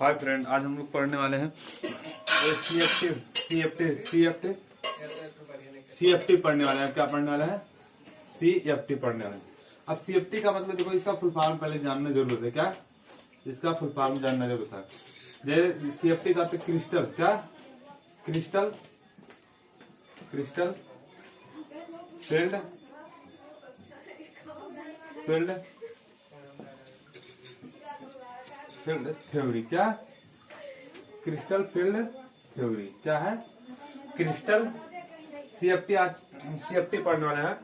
Hi friend, आज हम लोग पढ़ने वाले हैं सीएफटी पढ़ने वाले हैं। क्या पढ़ने वाले हैं? सीएफटी पढ़ने वाले हैं। अब सीएफटी का मतलब देखो, इसका फुल फॉर्म पहले जानना जरूरत है। क्या इसका फुल फॉर्म जानना जरूरत है? जैसे सीएफटी का क्रिस्टल, क्या क्रिस्टल फील्ड थ्योरी। क्या क्रिस्टल फील्ड थ्योरी क्या है? Crystal CFT. आज सीएफटी पढ़ने वाले हैं।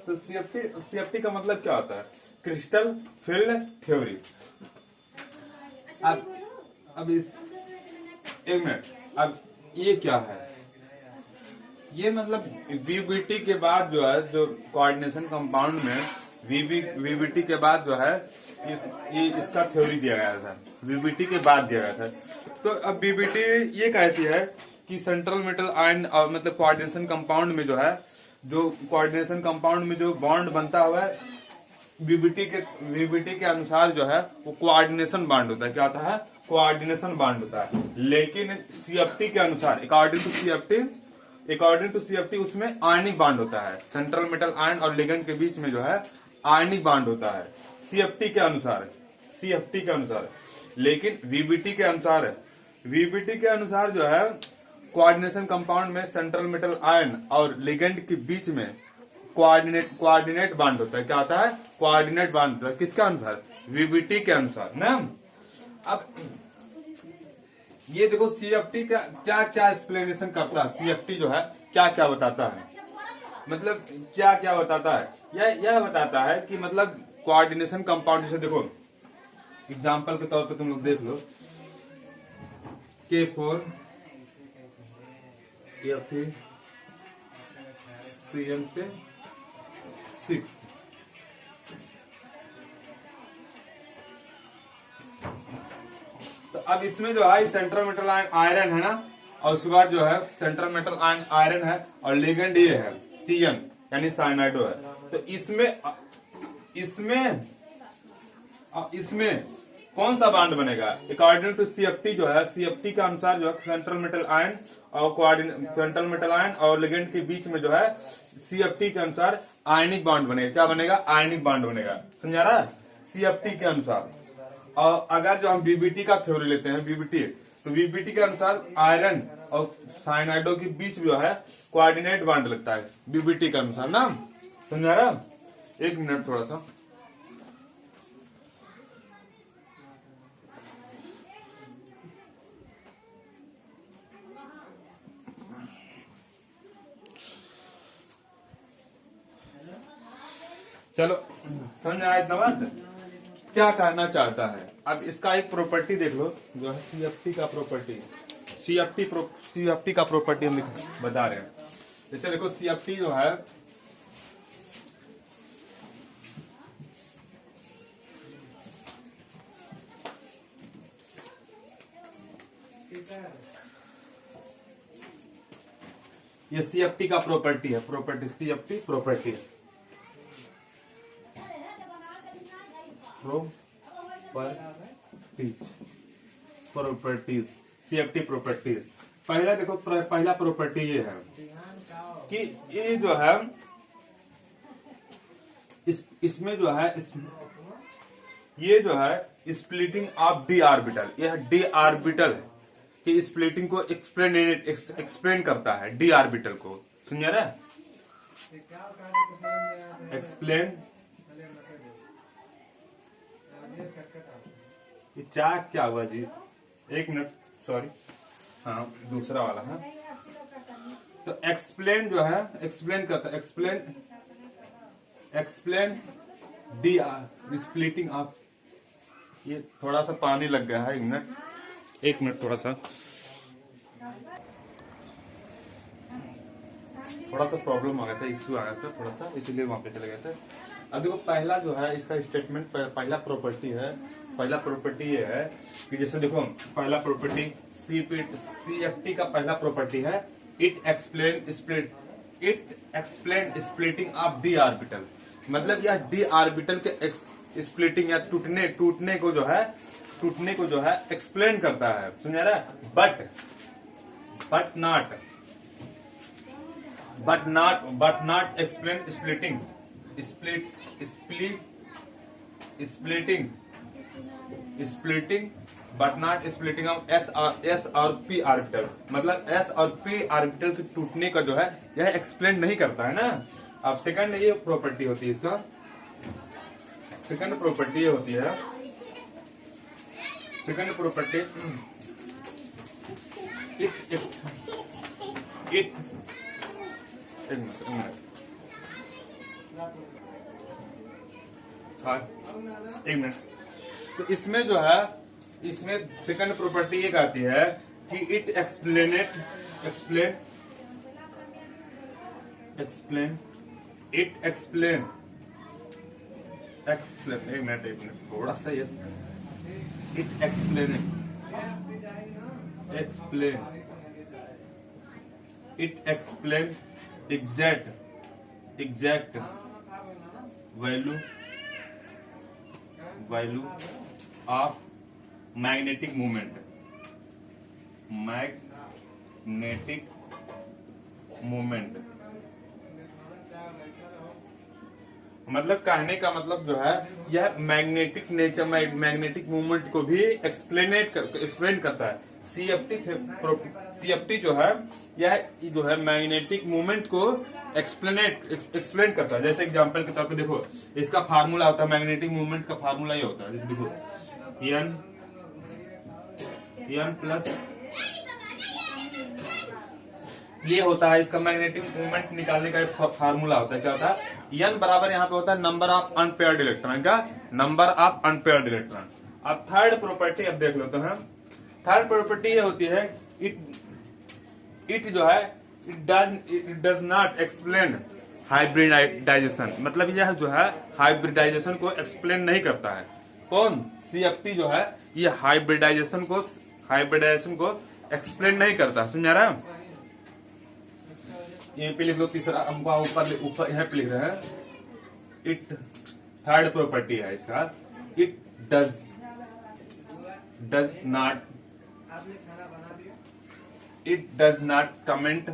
तो सीएफटी का मतलब क्या होता है? Crystal field theory. अब इस एक मिनट, अब ये क्या है? ये मतलब वीबीटी के बाद जो है, जो कोऑर्डिनेशन कंपाउंड में वीबीटी के बाद जो है ये इसका थ्योरी दिया गया था। वीबीटी के बाद दिया गया था। तो अब वीबीटी ये कहती है कि सेंट्रल मेटल आयन और मतलब कोऑर्डिनेशन कंपाउंड में जो है, जो कोऑर्डिनेशन कंपाउंड में जो बॉन्ड बनता हुआ है, वीबीटी के अनुसार जो है वो कोऑर्डिनेशन बॉन्ड होता है। क्या होता है? कोऑर्डिनेशन बॉन्ड होता है। लेकिन सीएफटी के अनुसार, अकॉर्डिंग टू सीएफटी उसमें आयनिक बॉन्ड होता है। सेंट्रल मेटल आयन और लिगेंड के बीच में जो है आयनिक बॉन्ड होता है सीएफटी के अनुसार। लेकिन वीबीटी के अनुसार जो है कोऑर्डिनेशन कंपाउंड में सेंट्रल मेटल आयन और लिगेंड के बीच में कोऑर्डिनेट बॉन्ड होता है। क्या होता है? कोऑर्डिनेट बॉन्ड होता है। किसके अनुसार? वीबीटी के अनुसार ना। अब ये देखो, सीएफटी का क्या क्या एक्सप्लेनेशन करता है। सीएफटी जो है क्या क्या बताता है, मतलब क्या क्या बताता है? यह बताता है कि मतलब कोऑर्डिनेशन कंपाउंड, जैसे देखो एग्जांपल के तौर पे तुम लोग देख लो, K4 CN6। तो अब इसमें जो है सेंट्रल मेटल आयरन है ना, और उसके बाद जो है सेंट्रल मेटल आयरन है और लिगेंड ये है CN यानी साइनाइडो है। तो इसमें कौन सा बॉन्ड बनेगा? अकॉर्डिंग टू सीएफटी जो है, सीएफटी के अनुसार जो है सेंट्रल मेटल आयन और लिगेंड के बीच में जो है सीएफटी के अनुसार आयनिक बॉन्ड बनेगा। क्या बनेगा? आयनिक बॉन्ड बनेगा। समझा रहा है? सीएफटी के अनुसार। और अगर जो हम वीबीटी का थ्योरी लेते हैं, तो वीबीटी के अनुसार आयरन और साइनाइडो के बीच जो है कोऑर्डिनेट बॉन्ड लगता है वीबीटी के अनुसार ना। समझा रहा? एक मिनट थोड़ा सा। चलो समझ आया इतना बात? क्या कहना चाहता है? अब इसका एक प्रॉपर्टी देख लो, जो है सीएफटी का प्रॉपर्टी। सीएफटी का प्रॉपर्टी हम बता रहे हैं। जैसे देखो, सीएफटी जो है ये सीएफटी का प्रॉपर्टी है। सीएफटी प्रॉपर्टी है। Properties CFT properties. पहला देखो, पहला प्रॉपर्टी ये है कि ये जो है इसमें जो है ये जो है स्प्लिटिंग ऑफ डी ऑर्बिटल। यह डी ऑर्बिटल है कि स्प्लिटिंग को एक्सप्लेन करता है। डी ऑर्बिटल को समझ रहे? एक्सप्लेन। ये क्या हुआ जी? एक मिनट, सॉरी। हाँ, दूसरा वाला है। तो एक्सप्लेन जो है एक्सप्लेन करता है। Explain D splitting of. ये थोड़ा सा पानी लग गया है। एक मिनट थोड़ा सा प्रॉब्लम आ गया था, इश्यू आ गया था थोड़ा सा, इसलिए वहां पे चले गए थे। अब देखो, पहला जो है इसका स्टेटमेंट, पहला प्रॉपर्टी ये है कि जैसे देखो, पहला प्रॉपर्टी सीएफटी का पहला प्रॉपर्टी है, it explain splitting of D orbital. मतलब यह डी ऑर्बिटल के स्प्लिटिंग या टूटने को जो है एक्सप्लेन करता है, समझ रहा है। But not explain splitting but not splitting of S और पी ऑर्बिटल। मतलब एस और पी ऑर्बिटल के टूटने का जो है यह एक्सप्लेन नहीं करता है ना। अब सेकंड ये प्रॉपर्टी होती है, इसका सेकंड प्रॉपर्टी ये होती है, सेकंड प्रॉपर्टी एक मिनट। तो इसमें जो है, इसमें सेकंड प्रॉपर्टी एक आती है कि इट एक्सप्लेन एक मिनट थोड़ा सा yes, it explain exact value of magnetic movement मतलब कहने का मतलब जो है यह मैग्नेटिक मूवमेंट को भी एक्सप्लेन करता है। सीएफटी जो है यह जो है मैग्नेटिक मूवमेंट को एक्सप्लेन करता है। जैसे एग्जांपल के तौर पे देखो, इसका फार्मूला होता है, मैग्नेटिक मूवमेंट का फार्मूला ये होता है, जैसे देखो एन प्लस ये होता है, इसका मैग्नेटिक मूवमेंट निकालने का एक फार्मूला होता है। क्या होता है? एन बराबर यहाँ पे होता है नंबर ऑफ अनपेयर्ड इलेक्ट्रॉन का, नंबर ऑफ अनपेयर्ड इलेक्ट्रॉन। अब थर्ड प्रॉपर्टी अब देख लेते हैं। थर्ड प्रॉपर्टी ये होती है इट जो है it does not explain hybridization. मतलब यह जो है हाइब्रिडाइजेशन को एक्सप्लेन नहीं करता है। कौन? सीएफटी जो है ये हाइब्रिडाइजेशन को एक्सप्लेन नहीं करता। समझा रहा है? यहीं पे लिख लो, तीसरा हमको ऊपर यहाँ पे लिख रहे हैं। इट थर्ड प्रॉपर्टी है इसका, it does not comment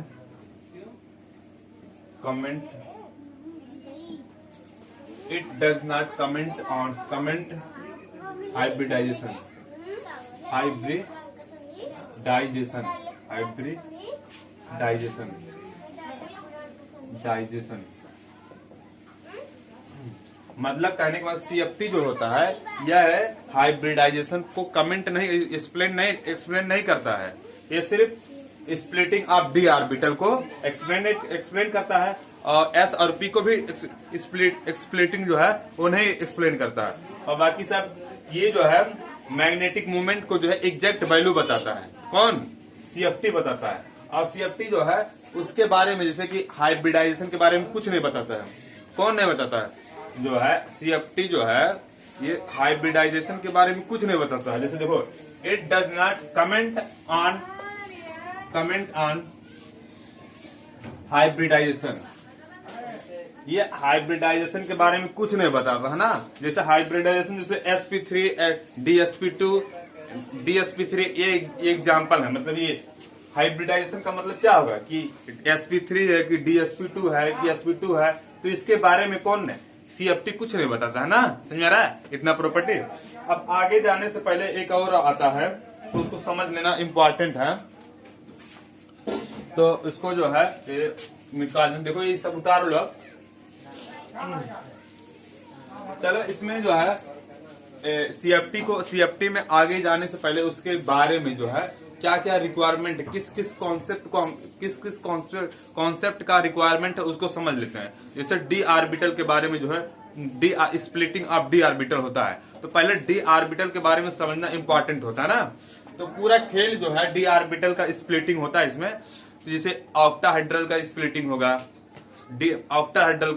hybridization मतलब कहने के बाद सीएफटी जो होता है यह हाइब्रिडाइजेशन को कमेंट नहीं एक्सप्लेन नहीं करता है। ये सिर्फ स्प्लिटिंग ऑफ डी ऑर्बिटल को एक्सप्लेन करता है, और एस और पी को भी स्प्लिटिंग जो है वो नहीं एक्सप्लेन करता है। और बाकी सब ये जो है मैग्नेटिक मूवमेंट को जो है एग्जैक्ट वैल्यू बताता है। कौन? सीएफटी बताता है। और सीएफटी जो है उसके बारे में, जैसे कि हाइब्रिडाइजेशन के बारे में कुछ नहीं बताता है। कौन नहीं बताता है? जो है सीएफटी जो है ये हाइब्रिडाइजेशन के बारे में कुछ नहीं बताता है। जैसे देखो, it does not comment on hybridization. ये हाइब्रिडाइजेशन के बारे में कुछ नहीं बताता है ना। जैसे हाइब्रिडाइजेशन, जैसे sp3 dsp2 dsp3 ये एग्जाम्पल है। मतलब ये हाइब्रिडाइजेशन का मतलब क्या होगा कि sp3 है कि dsp2 है कि sp2 है, तो इसके बारे में कौन ने? सीएफटी कुछ नहीं बताता है ना। समझ रहा है? इतना प्रॉपर्टी। अब आगे जाने से पहले एक और आता है, तो उसको समझ लेना इम्पोर्टेंट है। तो इसको जो है निकाल, देखो ये सब उतार लो। चलो, इसमें जो है सीएफटी में आगे जाने से पहले उसके बारे में जो है क्या क्या रिक्वायरमेंट, किस कॉन्सेप्ट का रिक्वायरमेंट है उसको समझ लेते हैं। जैसे डी ऑर्बिटल के बारे में जो है स्प्लिटिंग ऑफ डी ऑर्बिटल होता है, तो पहले डी ऑर्बिटल के बारे में समझना इंपॉर्टेंट होता है ना। तो पूरा खेल जो है डी ऑर्बिटल का स्प्लिटिंग होता है इसमें। तो जैसे ऑक्टाहेड्रल का स्प्लिटिंग होगा, ऑक्टाहेड्रल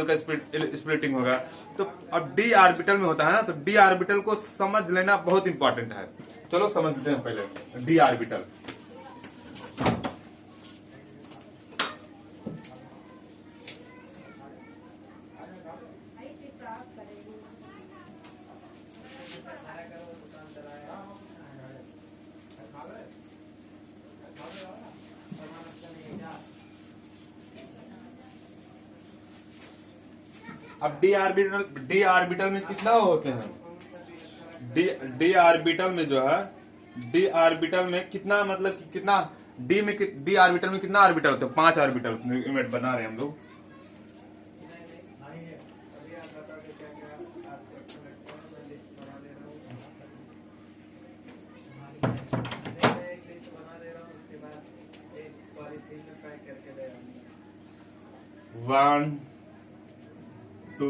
का स्प्लिटिंग होगा। तो अब डी ऑर्बिटल में होता है ना, तो डी ऑर्बिटल को समझ लेना बहुत इंपॉर्टेंट है। चलो समझते हैं पहले डी ऑर्बिटल। अब डी आर्बिटल में कितना होते हैं? डी आर्बिटल में जो है, डी आर्बिटल में कितना मतलब कि कितना डी आर्बिटल में कितना आर्बिटल होते हैं? 5 आर्बिटल यूनिट बना रहे हैं हम लोग। वन 2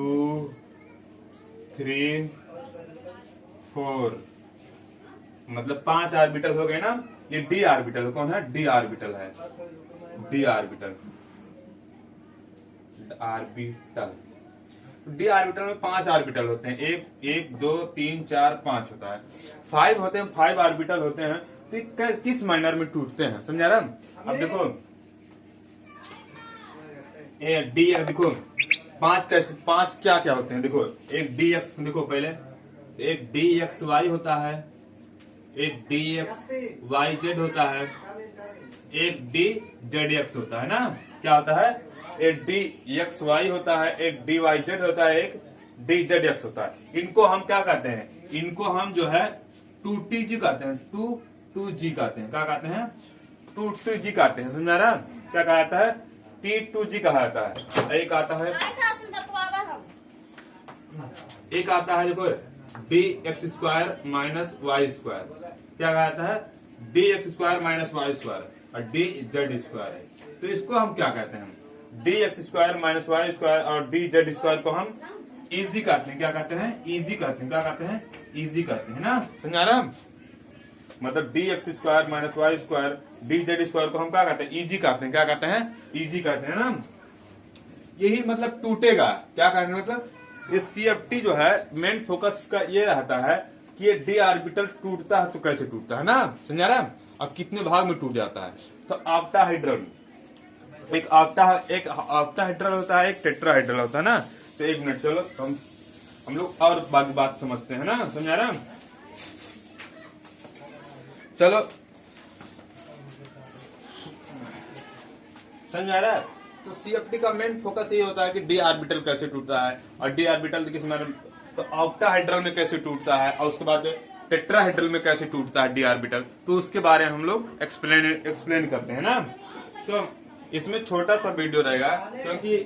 3 4 मतलब 5 आर्बिटल हो गए ना। ये डी आर्बिटल कौन है? डी आर्बिटल है, डी आर्बिटल। डी आर्बिटल में 5 आर्बिटल होते हैं। 1 2 3 4 5 होता है। 5 होते हैं, 5 आर्बिटल होते हैं। तो किस माइनर में टूटते हैं? समझा रहा? अब देखो डी देखो 5 कैसे, 5 क्या क्या होते हैं? देखो एक डी एक्स, देखो पहले एक डी एक्स वाई होता है, एक डी एक्स वाई जेड होता है, एक डी जेड एक्स होता है ना। क्या होता है? एक डी एक्स वाई होता है, एक डी वाई जेड होता है, एक डी जेड एक्स होता है। इनको हम क्या कहते हैं? इनको हम जो है 2TG कहते हैं, 2G कहते हैं। क्या कहते हैं? 2G कहते हैं। समझा रहा? क्या कहा जाता है? T2G कहा जाता है। एक आता है, एक आता है देखो D X square minus Y square. क्या कहा जाता है? D X square minus Y square और डी जेड स्क्वायर है। तो इसको हम क्या कहते हैं? D X square minus Y square और डी जेड स्क्वायर को हम इजी कहते हैं। क्या कहते हैं? इजी कहते हैं। क्या कहते हैं? इजी कहते हैं ना। समझा रहा? मतलब D X square minus Y square D Z square को हम क्या कहते हैं? इजी कहते हैं। क्या कहते हैं? इजी कहते हैं ना। यही मतलब टूटेगा। क्या कहते हैं? मतलब ये CFT जो है मेन फोकस का ये रहता है कि ये डी आर्बिटल टूटता है तो कैसे टूटता है ना। समझा रहा? और कितने भाग में टूट जाता है। तो ऑक्टाहेड्रल, एक ऑक्टाहेड्रल होता है, एक टेट्राहेड्रल होता है ना। तो एक मिनट चलो हम लोग और बात समझते हैं ना। समझा रहा? चलो समझा रहा? तो CFT का मेन फोकस ये होता है कि डी आर्बिटल कैसे टूटता है और डी आर्बिटल किस में, तो ऑक्टाहेड्रल में कैसे टूटता है और उसके बाद टेट्राहेड्रल में कैसे टूटता है डी आर्बिटल। तो उसके बारे में हम लोग एक्सप्लेन करते हैं ना। तो इसमें छोटा सा वीडियो रहेगा क्योंकि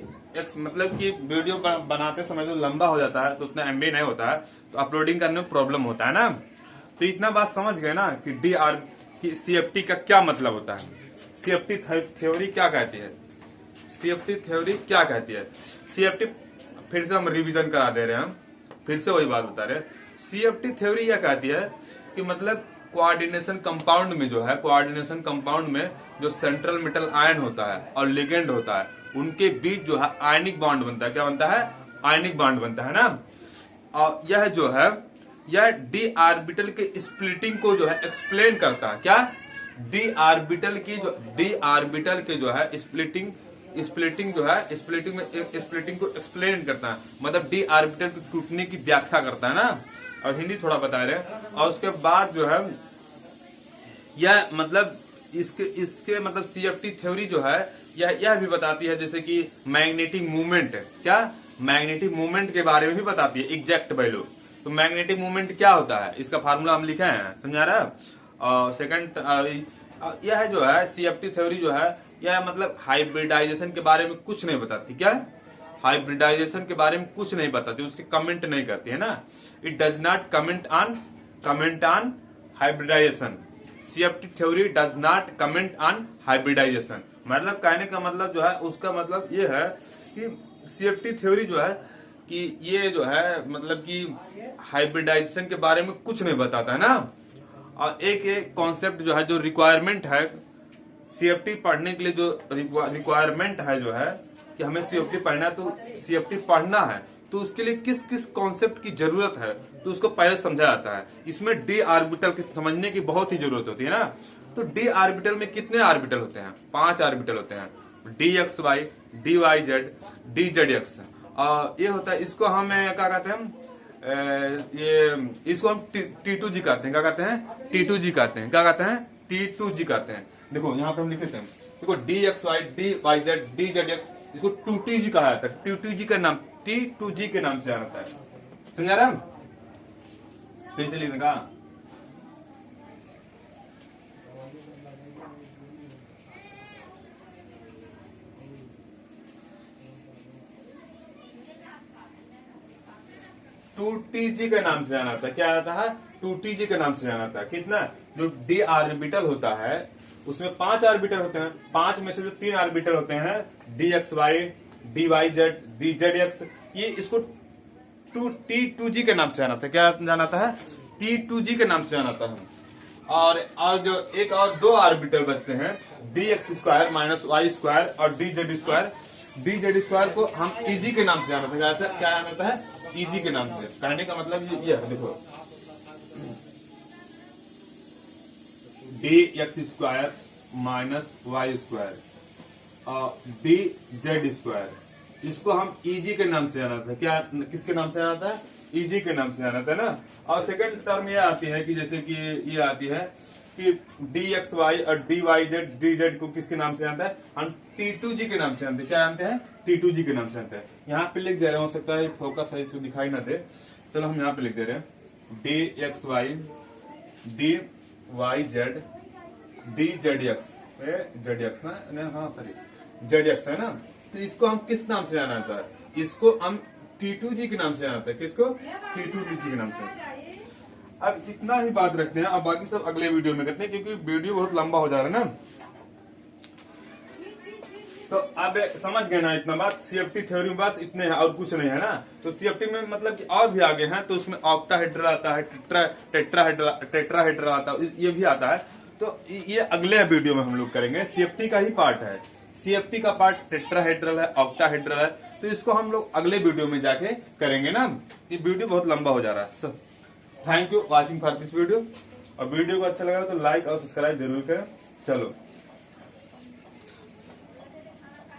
मतलब कि वीडियो बनाते समय जो लंबा हो जाता है तो उतना MB नहीं होता है, तो अपलोडिंग करने में प्रॉब्लम होता है ना। तो इतना बात समझ गए ना कि CFT का क्या मतलब होता है, CFT थ्योरी क्या कहती है, CFT थ्योरी क्या कहती है। CFT फिर से हम रिवीजन करा दे रहे हैं, हम फिर से वही बात बता रहे हैं। CFT थ्योरी यह कहती है कि मतलब कोऑर्डिनेशन कंपाउंड में जो है, कोऑर्डिनेशन कंपाउंड में जो सेंट्रल मेटल आयन होता है और लिगेंड होता है उनके बीच जो है आयनिक बॉन्ड बनता है। क्या बनता है? आयनिक बॉन्ड बनता है ना। और यह जो है यह डी आर्बिटल के स्प्लिटिंग को जो है एक्सप्लेन करता है। क्या? डी आर्बिटल के जो है स्प्लिटिंग जो है स्प्लिटिंग को एक्सप्लेन करता है। मतलब डी आर्बिटल के टूटने की व्याख्या करता है ना। और हिंदी थोड़ा बता रहे हैं। और उसके बाद जो है यह मतलब इसके मतलब CFT थ्योरी जो है यह भी बताती है जैसे कि मैग्नेटिक मूवमेंट। क्या? मैग्नेटिक मूवमेंट के बारे में भी बताती है, एग्जैक्ट वैल्यू। तो मैग्नेटिक मूवमेंट क्या होता है इसका फार्मूला हम लिखे हैं। समझा रहा? सेकंड यह जो है CFT थ्योरी जो है यह मतलब हाइब्रिडाइजेशन के बारे में कुछ नहीं बताती। क्या? हाइब्रिडाइजेशन के बारे में कुछ नहीं बताती, उसके कमेंट नहीं करती है ना। It does not comment on hybridization. CFT theory does not comment on hybridization. मतलब कहने का मतलब जो है उसका मतलब ये है कि CFT थ्योरी जो है कि ये जो है मतलब कि हाइब्रिडाइजेशन के बारे में कुछ नहीं बताता है ना। और एक कॉन्सेप्ट जो है, जो रिक्वायरमेंट है CFT पढ़ने के लिए, जो रिक्वायरमेंट है जो है कि हमें CFT पढ़ना है, तो CFT पढ़ना है तो उसके लिए किस किस कॉन्सेप्ट की जरूरत है तो उसको पहले समझा जाता है। इसमें डी आर्बिटल की समझने की बहुत ही जरूरत होती है ना। तो डी आर्बिटल में कितने आर्बिटल होते हैं? 5 आर्बिटल होते हैं। DXY, DYZ, DZX ये होता है। इसको हम क्या कहते हैं? इसको हम T2G कहते हैं। क्या कहते हैं? T2G कहते हैं। क्या कहते हैं? T2G कहते हैं। देखो यहाँ पे हम लिखे थे, देखो DXY DYZ DZX, इसको 2TG कहा जाता है। T2G का नाम T2G के नाम से आता है, समझा रहे हम? फिर से लिखने का 2TG के नाम से जाना था। क्या आता है? 2TG के नाम से जाना था। कितना? जो डी ऑर्बिटल होता है उसमें 5 ऑर्बिटल होते हैं, 5 में से जो 3 ऑर्बिटल होते हैं DXY DYZ DZX, ये इसको T2G के नाम से जाना था। क्या जाना था? T2G के नाम से जाना था। और जो एक और 2 ऑर्बिटल बचते हैं DX² माइनस Y² और DZ²। DZ² को हम EG के नाम से जाना था। क्या जाना है? EG के नाम से। कहने का मतलब ये है, देखो DX² माइनस Y² और DZ², इसको हम EG के नाम से जाना था। क्या किसके नाम से जाना था? EG के नाम से जाना था ना। और सेकंड टर्म ये आती है कि जैसे कि ये आती है कि DXY और DYZ DZ को किसके नाम से जानते हैं? हम T2G के नाम से जानते हैं। क्या जानते हैं? T2G के नाम से जानते हैं। यहाँ पे लिख दे रहे हैं, हो सकता है फोकस सही से दिखाई ना दे, चलो हम यहाँ पे लिख दे रहे हैं DXY DYZ DZX ZX ना, हाँ सॉरी ZX है ना। तो इसको हम किस नाम से जाना था? इसको हम T2G के नाम से जाना था। किसको? T2G के नाम से। अब इतना ही बात रखते हैं, अब बाकी सब अगले वीडियो में करते हैं क्योंकि वीडियो बहुत लंबा हो जा रहा है ना। तो अब समझ गए ना इतना बात? CFT थ्योरी में बस इतने हैं और कुछ नहीं है ना। तो CFT में मतलब कि और भी आगे हैं, तो उसमें ऑक्टाहेड्रल आता है, टेट्राहेड्रल आता है, ये भी आता है। तो ये अगले वीडियो में हम लोग करेंगे। CFT का ही पार्ट है, CFT का पार्ट टेट्राहेड्रल है, ऑक्टाहेड्रल है, तो इसको हम लोग अगले वीडियो में जाके करेंगे ना। ये वीडियो बहुत लंबा हो जा रहा है। Thank you watching for this video. और वीडियो को अच्छा लगा तो लाइक और सब्सक्राइब जरूर करें। चलो।